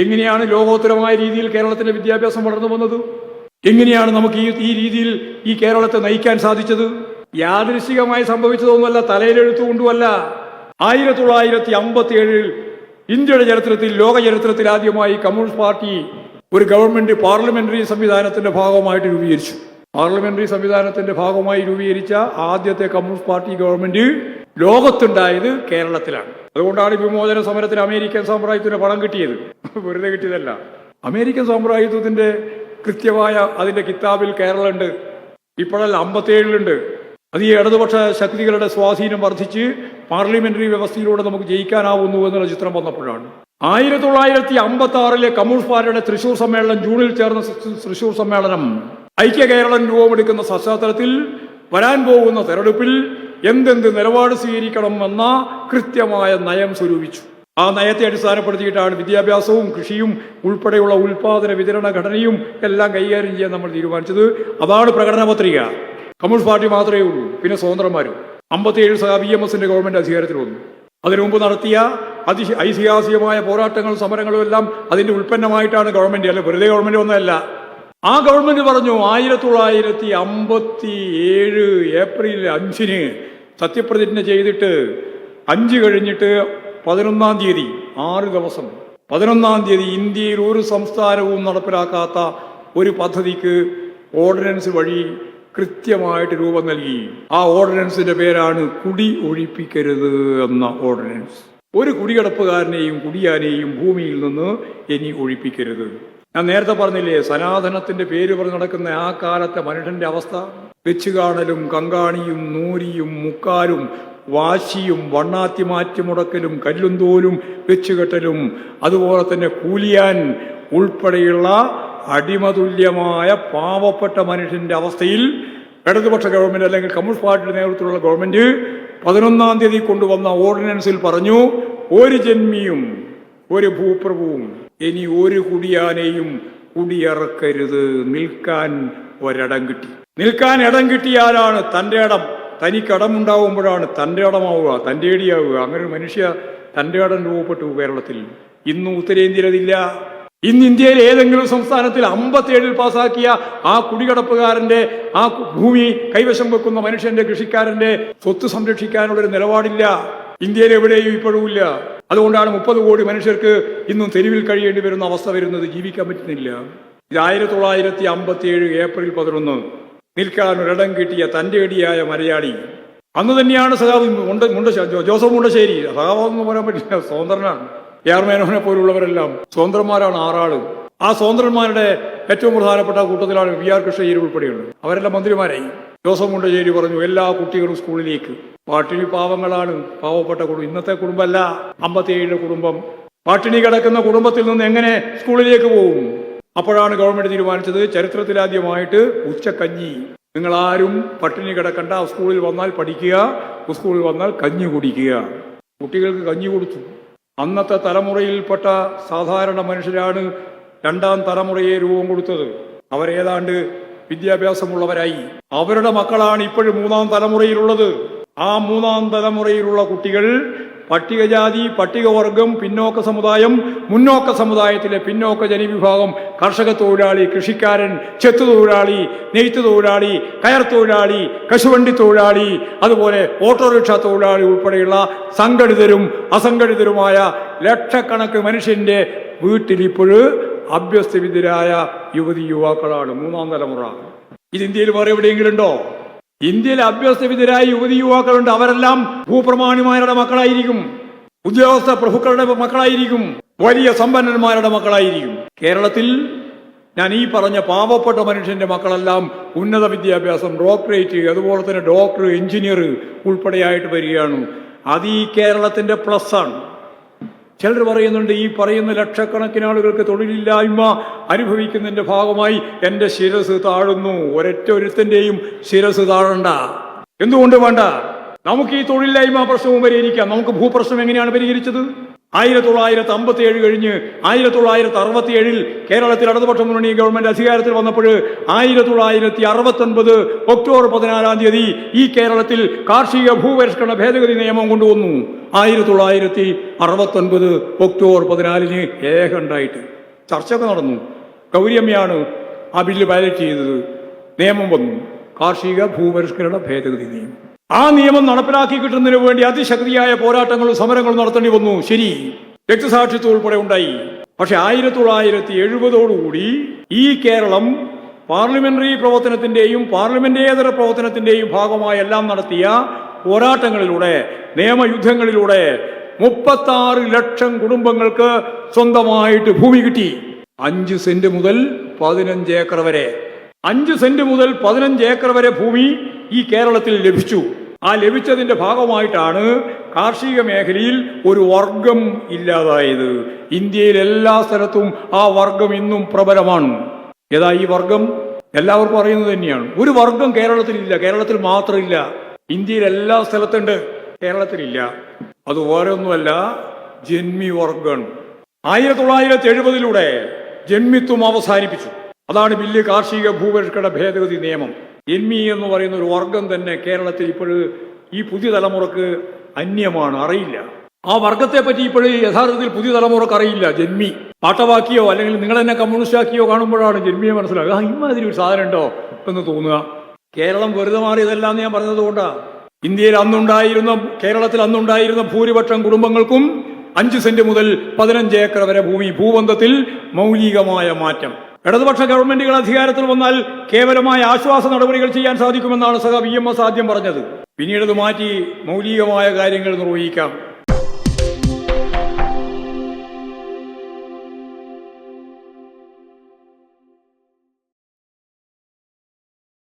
എങ്ങനെയാണ് ലോകോത്തരമായ രീതിയിൽ കേരളത്തിന്റെ വിദ്യാഭ്യാസം വളർന്നു വന്നത്? എങ്ങനെയാണ് നമുക്ക് ഈ രീതിയിൽ ഈ കേരളത്തെ നയിക്കാൻ സാധിച്ചത്? യാദൃശികമായി സംഭവിച്ചതൊന്നുമല്ല, തലയിലെഴുത്തുകൊണ്ടുമല്ല. 1957 ഇന്ത്യയുടെ ചരിത്രത്തിൽ, ലോക ചരിത്രത്തിൽ ആദ്യമായി കമ്മ്യൂണിസ്റ്റ് പാർട്ടി ഒരു ഗവൺമെന്റ് പാർലമെന്ററി സംവിധാനത്തിന്റെ ഭാഗമായിട്ട് രൂപീകരിച്ചു. പാർലമെന്ററി സംവിധാനത്തിന്റെ ഭാഗമായി രൂപീകരിച്ച ആദ്യത്തെ കമ്മ്യൂണിസ്റ്റ് പാർട്ടി ഗവൺമെന്റ് ലോകത്തുണ്ടായത് കേരളത്തിലാണ്. അതുകൊണ്ടാണ് വിമോചന സമരത്തിന് അമേരിക്കൻ സാമ്രാജ്യത്തിന് പണം കിട്ടിയത്. വെറുതെ കിട്ടിയതല്ല. അമേരിക്കൻ സാമ്രാജ്യത്വത്തിന്റെ കൃത്യമായ അതിന്റെ കിതാബിൽ കേരളമുണ്ട്. ഇപ്പോഴല്ല, 57 അത് ഈ ഇടതുപക്ഷ ശക്തികളുടെ സ്വാധീനം വർദ്ധിച്ച് പാർലമെന്ററി വ്യവസ്ഥയിലൂടെ നമുക്ക് ജയിക്കാനാവുന്നു എന്നുള്ള ചിത്രം വന്നപ്പോഴാണ്. 1956 കമ്മ്യൂണിസ്റ്റ് പാർട്ടിയുടെ തൃശൂർ സമ്മേളനം, ജൂണിൽ ചേർന്ന തൃശൂർ സമ്മേളനം ഐക്യ കേരളം രൂപമെടുക്കുന്ന പശ്ചാത്തലത്തിൽ വരാൻ പോകുന്ന തെരഞ്ഞെടുപ്പിൽ എന്തെന്ത് നിലപാട് സ്വീകരിക്കണം എന്ന കൃത്യമായ നയം സ്വരൂപിച്ചു. ആ നയത്തെ അടിസ്ഥാനപ്പെടുത്തിയിട്ടാണ് വിദ്യാഭ്യാസവും കൃഷിയും ഉൾപ്പെടെയുള്ള ഉൽപാദന വിതരണ ഘടനയും എല്ലാം കൈകാര്യം ചെയ്യാൻ നമ്മൾ തീരുമാനിച്ചത്. അതാണ് പ്രകടന പത്രിക. കമ്മ്യൂണിസ്റ്റ് പാർട്ടി മാത്രമേ ഉള്ളൂ, പിന്നെ സ്വതന്ത്രന്മാരും. 57 VMSന്റെ ഗവൺമെന്റ് അധികാരത്തിൽ വന്നു. അതിനു മുമ്പ് നടത്തിയ ഐതിഹാസികമായ പോരാട്ടങ്ങളും സമരങ്ങളും എല്ലാം അതിന്റെ ഉൽപ്പന്നമായിട്ടാണ് ഗവൺമെന്റ്, അല്ല വെറുതെ ഗവൺമെന്റ് ഒന്നല്ല. ആ ഗവൺമെന്റ് പറഞ്ഞു 1957 ഏപ്രിൽ 5 സത്യപ്രതിജ്ഞ ചെയ്തിട്ട് 5 കഴിഞ്ഞിട്ട് 11-ാം തീയതി, 6 ദിവസം, 11-ാം തീയതി ഇന്ത്യയിൽ ഒരു സംസ്ഥാനവും നടപ്പിലാക്കാത്ത ഒരു പദ്ധതിക്ക് ഓർഡിനൻസ് വഴി കൃത്യമായിട്ട് രൂപം നൽകി. ആ ഓർഡിനൻസിന്റെ പേരാണ് കുടി ഒഴിപ്പിക്കരുത് എന്ന ഓർഡിനൻസ്. ഒരു കുടികിടപ്പുകാരനെയും കുടിയാനെയും ഭൂമിയിൽ നിന്ന് ഇനി ഒഴിപ്പിക്കരുത്. ഞാൻ നേരത്തെ പറഞ്ഞില്ലേ, സനാതനത്തിന്റെ പേര് പറഞ്ഞ് നടക്കുന്ന ആ കാലത്തെ മനുഷ്യന്റെ അവസ്ഥ. വെച്ചുകാണലും കങ്കാണിയും നൂരിയും മുക്കാലും വാശിയും വണ്ണാത്തി മാറ്റി മുടക്കലും കല്ലും തോലും വെച്ചുകെട്ടലും അതുപോലെ തന്നെ കൂലിയാൻ ഉൾപ്പെടെയുള്ള അടിമതുല്യമായ പാവപ്പെട്ട മനുഷ്യന്റെ അവസ്ഥയിൽ ഇടതുപക്ഷ ഗവൺമെന്റ് അല്ലെങ്കിൽ കമ്മ്യൂണിസ്റ്റ് പാർട്ടിയുടെ നേതൃത്വത്തിലുള്ള ഗവൺമെന്റ് 11-ാം തീയതി കൊണ്ടുവന്ന ഓർഡിനൻസിൽ പറഞ്ഞു, ഒരു ജന്മിയും ഒരു ഭൂപ്രഭുവും ഇനി ഒരു കുടിയാനെയും കുടിയിറക്കരുത്. നിൽക്കാൻ ഒരിടം കിട്ടി. നിൽക്കാൻ ഇടം കിട്ടിയാലാണ് തൻ്റെ ഇടം. തനിക്ക് ഇടമുണ്ടാവുമ്പോഴാണ് തൻ്റെ ഇടമാവുക, തൻ്റെ ഇടിയാവുക. അങ്ങനെ ഒരു മനുഷ്യ തൻ്റെ ഇടം രൂപപ്പെട്ടു കേരളത്തിൽ. ഇന്നും ഉത്തരേന്ത്യയിൽ അതില്ല. ഇന്ന് ഇന്ത്യയിൽ ഏതെങ്കിലും സംസ്ഥാനത്തിൽ 57 പാസാക്കിയ ആ കുടികടപ്പുകാരന്റെ, ആ ഭൂമി കൈവശം വെക്കുന്ന മനുഷ്യന്റെ, കൃഷിക്കാരന്റെ സ്വത്ത് സംരക്ഷിക്കാനുള്ളൊരു നിലപാടില്ല. ഇന്ത്യയിൽ എവിടെയും ഇപ്പോഴും ഇല്ല. അതുകൊണ്ടാണ് 30 കോടി മനുഷ്യർക്ക് ഇന്നും തെരുവിൽ കഴിയേണ്ടി വരുന്ന അവസ്ഥ വരുന്നത്. ജീവിക്കാൻ പറ്റുന്നില്ല. ഇത് 1957 ഏപ്രിൽ 11 നിൽക്കാൻ ഒരിടം കിട്ടിയ തൻ്റെ ഇടിയായ മലയാളി. അന്ന് തന്നെയാണ് സഖാവ് ജോസഫ് മുണ്ടശ്ശേരി. സഖാവെന്ന് പറയാൻ പറ്റില്ല, സ്വതന്ത്രനാണ്. AR മേനോനെ പോലുള്ളവരെല്ലാം സ്വതന്ത്രന്മാരാണ്, 6 ആള്. ആ സ്വതന്ത്രന്മാരുടെ ഏറ്റവും പ്രധാനപ്പെട്ട കൂട്ടത്തിലാണ് VR കൃഷ്ണയ്യർ ഉൾപ്പെടെയുള്ളത്. അവരെല്ലാം മന്ത്രിമാരായി. ജോസഫ് മുണ്ടശ്ശേരി പറഞ്ഞു, എല്ലാ കുട്ടികളും സ്കൂളിലേക്ക്. പാട്ടിണി പാവങ്ങളാണ്, പാവപ്പെട്ട കുടുംബം. ഇന്നത്തെ കുടുംബമല്ല 57 കുടുംബം. പാട്ടിണി കിടക്കുന്ന കുടുംബത്തിൽ നിന്ന് എങ്ങനെ സ്കൂളിലേക്ക് പോകും? അപ്പോഴാണ് ഗവൺമെന്റ് തീരുമാനിച്ചത്, ചരിത്രത്തിലാദ്യമായിട്ട് ഉച്ചക്കഞ്ഞി. നിങ്ങളാരും പട്ടിണി കിടക്കണ്ട, സ്കൂളിൽ വന്നാൽ പഠിക്കുക, സ്കൂളിൽ വന്നാൽ കഞ്ഞി കുടിക്കുക. കുട്ടികൾക്ക് കഞ്ഞി കൊടുത്തു. അന്നത്തെ തലമുറയിൽപ്പെട്ട സാധാരണ മനുഷ്യരാണ് 2-ാം തലമുറയെ രൂപം കൊടുത്തത്. അവരേതാണ്ട് വിദ്യാഭ്യാസമുള്ളവരായി. അവരുടെ മക്കളാണ് ഇപ്പോഴും 3-ാം തലമുറയിലുള്ളത്. ആ 3-ാം തലമുറയിലുള്ള കുട്ടികൾ പട്ടികജാതി, പട്ടികവർഗം, പിന്നോക്ക സമുദായം, മുന്നോക്ക സമുദായത്തിലെ പിന്നോക്ക ജനവിഭാഗം, കർഷക തൊഴിലാളി, കൃഷിക്കാരൻ, ചെത്തു തൊഴിലാളി, നെയ്ത്ത് തൊഴിലാളി, കയർ തൊഴിലാളി, കശുവണ്ടി തൊഴിലാളി, അതുപോലെ ഓട്ടോറിക്ഷ തൊഴിലാളി ഉൾപ്പെടെയുള്ള സംഘടിതരും അസംഘടിതരുമായ ലക്ഷക്കണക്ക് മനുഷ്യന്റെ വീട്ടിൽ ഇപ്പോഴും അഭ്യസ്തവിദ്യരായ യുവതി യുവാക്കളാണ് 3-ാം തലമുറ. ഇത് ഇന്ത്യയിൽ വേറെ എവിടെയെങ്കിലും ഉണ്ടോ? ഇന്ത്യയിൽ അഭ്യസ്തവിദ്യരായ യുവതി യുവാക്കളുണ്ട്. അവരെല്ലാം ഭൂപ്രമാണിമാരുടെ മക്കളായിരിക്കും, ഉദ്യോഗസ്ഥ പ്രഭുക്കളുടെ മക്കളായിരിക്കും, വലിയ സമ്പന്നന്മാരുടെ മക്കളായിരിക്കും. കേരളത്തിൽ ഞാൻ ഈ പറഞ്ഞ പാവപ്പെട്ട മനുഷ്യന്റെ മക്കളെല്ലാം ഉന്നത വിദ്യാഭ്യാസം, ഡോക്ടറേറ്റ്, അതുപോലെ തന്നെ ഡോക്ടർ, എഞ്ചിനീയർ ഉൾപ്പെടെയായിട്ട് വരികയാണ്. അത് ഈ കേരളത്തിന്റെ പ്ലസ് ആണ്. ചിലർ പറയുന്നുണ്ട്, ഈ പറയുന്ന ലക്ഷക്കണക്കിന് ആളുകൾക്ക് തൊഴിലില്ലായ്മ അനുഭവിക്കുന്നതിന്റെ ഭാഗമായി എൻ്റെ ശിരസ് താഴുന്നു. ഒരൊറ്റ ഒരുത്തന്റെയും ശിരസ് താഴണ്ട. എന്തുകൊണ്ട് വേണ്ട? നമുക്ക് ഈ തൊഴിലില്ലായ്മ പ്രശ്നവും പരിഹരിക്കാം. നമുക്ക് ഭൂപ്രശ്നം എങ്ങനെയാണ് പരിഹരിച്ചത്? 1957 കഴിഞ്ഞ് 1967 കേരളത്തിൽ ഇടതുപക്ഷ മുന്നണി ഗവൺമെന്റ് അധികാരത്തിൽ വന്നപ്പോൾ 1969 ഒക്ടോബർ 14-ാം തീയതി ഈ കേരളത്തിൽ കാർഷിക ഭൂപരിഷ്കരണ ഭേദഗതി നിയമം കൊണ്ടുവന്നു. 1969 ഒക്ടോബർ 14 ഏകണ്ടായിട്ട് ചർച്ചയൊക്കെ നടന്നു. ഗൗരിയമ്മയാണ് ആ ബില്ല് പൈലറ്റ് ചെയ്തത്. നിയമം വന്നു, കാർഷിക ഭൂപരിഷ്കരണ ഭേദഗതി നിയമം. ആ നിയമം നടപ്പിലാക്കി കിട്ടുന്നതിന് വേണ്ടി അതിശക്തിയായ പോരാട്ടങ്ങളും സമരങ്ങളും നടത്തേണ്ടി വന്നു. ശരി, രക്തസാക്ഷിത്വം ഉൾപ്പെടെ ഉണ്ടായി. പക്ഷെ 1970 ഈ കേരളം പാർലമെന്ററി പ്രവർത്തനത്തിന്റെയും പാർലമെന്റേതര പ്രവർത്തനത്തിന്റെയും ഭാഗമായി എല്ലാം നടത്തിയ പോരാട്ടങ്ങളിലൂടെ, നിയമയുദ്ധങ്ങളിലൂടെ 36 ലക്ഷം കുടുംബങ്ങൾക്ക് സ്വന്തമായിട്ട് ഭൂമി കിട്ടി. 5 സെന്റ് മുതൽ 15 ഏക്കർ വരെ, 5 സെന്റ് മുതൽ 15 ഏക്കർ വരെ ഭൂമി ഈ കേരളത്തിൽ ലഭിച്ചു. ആ ലഭിച്ചതിന്റെ ഭാഗമായിട്ടാണ് കാർഷിക മേഖലയിൽ ഒരു വർഗം ഇല്ലാതായത്. ഇന്ത്യയിൽ എല്ലാ സ്ഥലത്തും ആ വർഗം ഇന്നും പ്രബലമാണ്. ഏതാ ഈ വർഗം? എല്ലാവർക്കും അറിയുന്നത് തന്നെയാണ്. ഒരു വർഗം കേരളത്തിലില്ല, കേരളത്തിൽ മാത്രമില്ല, ഇന്ത്യയിൽ എല്ലാ സ്ഥലത്തുണ്ട്, കേരളത്തിലില്ല. അത് വേറെ ഒന്നുമല്ല, ജന്മി വർഗം. 1970 ജന്മിത്വം അവസാനിപ്പിച്ചു. അതാണ് ബില്ല് കാർഷിക ഭൂപരിഷ്കരണ ഭേദഗതി നിയമം. ജന്മി എന്ന് പറയുന്ന ഒരു വർഗം തന്നെ കേരളത്തിൽ ഇപ്പോഴും ഈ പുതിയ തലമുറക്ക് അന്യമാണ്, അറിയില്ല. ആ വർഗത്തെ പറ്റി ഇപ്പോഴും യഥാർത്ഥത്തിൽ പുതിയ തലമുറക്ക് അറിയില്ല. ജന്മി പാട്ടവാക്കിയോ അല്ലെങ്കിൽ നിങ്ങൾ തന്നെ കമ്മ്യൂണിസ്റ്റാക്കിയോ കാണുമ്പോഴാണ് ജന്മിയെ മനസ്സിലാക്കുക. ഇമാതിരി ഒരു സാധനം ഉണ്ടോ എന്ന് തോന്നുക. കേരളം വെറുതെ മാറിയതല്ല എന്ന് ഞാൻ പറഞ്ഞതുകൊണ്ടാണ്. ഇന്ത്യയിൽ കേരളത്തിൽ അന്നുണ്ടായിരുന്ന ഭൂരിപക്ഷം കുടുംബങ്ങൾക്കും 5 സെന്റ് മുതൽ 15 ഏക്കർ വരെ ഭൂമി. ഭൂബന്ധത്തിൽ മൗലികമായ മാറ്റം. ഇടതുപക്ഷ ഗവൺമെന്റുകൾ അധികാരത്തിൽ വന്നാൽ കേവലമായ ആശ്വാസ നടപടികൾ ചെയ്യാൻ സാധിക്കുമെന്നാണ് സഖാ VMS ആദ്യം പറഞ്ഞത്. പിന്നീട് അത് മാറ്റി മൗലികമായ കാര്യങ്ങൾ നിർവഹിക്കാം.